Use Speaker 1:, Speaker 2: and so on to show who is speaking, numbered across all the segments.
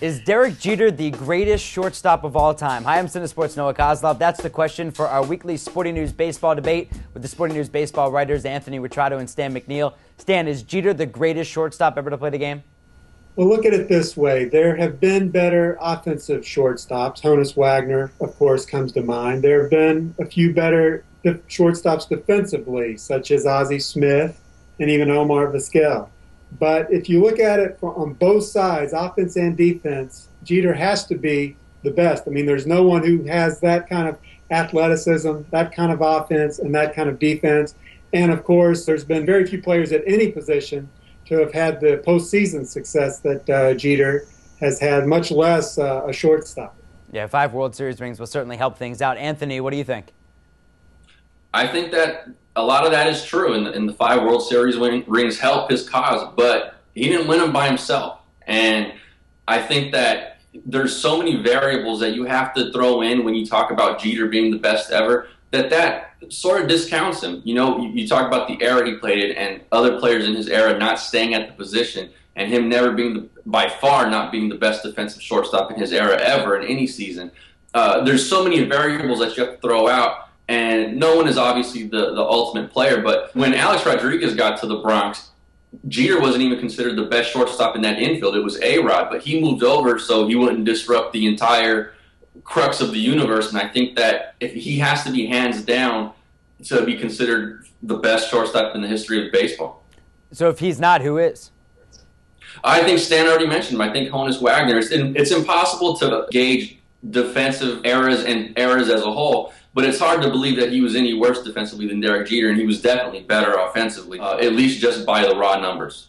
Speaker 1: Is Derek Jeter the greatest shortstop of all time? Hi, I'm Cine Sports' Noah Kozlov. That's the question for our weekly Sporting News Baseball debate with the Sporting News Baseball writers Anthony Retrato and Stan McNeil. Stan, is Jeter the greatest shortstop ever to play the game?
Speaker 2: Well, look at it this way. There have been better offensive shortstops. Honus Wagner, of course, comes to mind. There have been a few better shortstops defensively, such as Ozzie Smith and even Omar Vizquel. But if you look at it on both sides, offense and defense, Jeter has to be the best. I mean, there's no one who has that kind of athleticism, that kind of offense, and that kind of defense. And, of course, there's been very few players at any position to have had the postseason success that Jeter has had, much less a shortstop.
Speaker 1: Yeah, 5 World Series rings will certainly help things out. Anthony, what do you think?
Speaker 3: I think that a lot of that is true, and the 5 World Series rings help his cause, but he didn't win them by himself. And I think that there's so many variables that you have to throw in when you talk about Jeter being the best ever, that sort of discounts him. You know, you talk about the era he played in and other players in his era not staying at the position, and him never being, by far, not being the best defensive shortstop in his era ever in any season. There's so many variables that you have to throw out. And no one is obviously the ultimate player, but when Alex Rodriguez got to the Bronx, Jeter wasn't even considered the best shortstop in that infield. It was A-Rod, but he moved over so he wouldn't disrupt the entire crux of the universe. And I think that if he has to be hands down to be considered the best shortstop in the history of baseball.
Speaker 1: So if he's not, who is?
Speaker 3: I think Stan already mentioned him. I think Honus Wagner. It's impossible to gauge defensive eras and eras as a whole. But it's hard to believe that he was any worse defensively than Derek Jeter, and he was definitely better offensively, at least just by the raw numbers.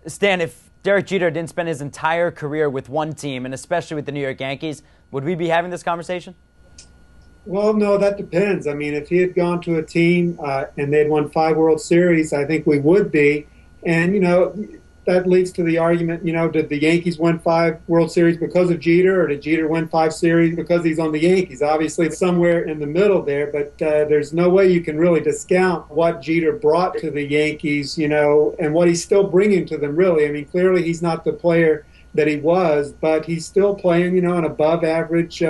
Speaker 1: Stan, if Derek Jeter didn't spend his entire career with one team, and especially with the New York Yankees, would we be having this conversation?
Speaker 2: Well, no, that depends. I mean, if he had gone to a team and they'd won 5 World Series, I think we would be. And, you know, that leads to the argument, you know, did the Yankees win 5 World Series because of Jeter, or did Jeter win 5 series because he's on the Yankees? Obviously, it's somewhere in the middle there, but there's no way you can really discount what Jeter brought to the Yankees, you know, and what he's still bringing to them, really. I mean, clearly he's not the player that he was, but he's still playing, you know, an above-average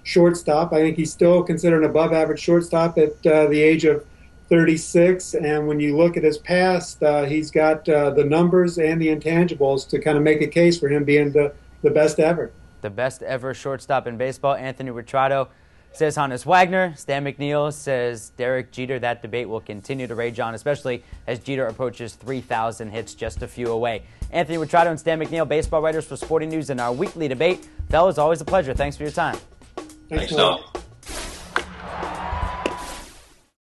Speaker 2: shortstop. I think he's still considered an above-average shortstop at the age of 36, and when you look at his past, he's got the numbers and the intangibles to kind of make a case for him being the best ever.
Speaker 1: The best ever shortstop in baseball. Anthony Retrato says Honus Wagner. Stan McNeil says Derek Jeter. That debate will continue to rage on, especially as Jeter approaches 3,000 hits, just a few away. Anthony Retrato and Stan McNeil, baseball writers for Sporting News, in our weekly debate. Fellas, always a pleasure. Thanks for your time.
Speaker 3: Thanks, Noah.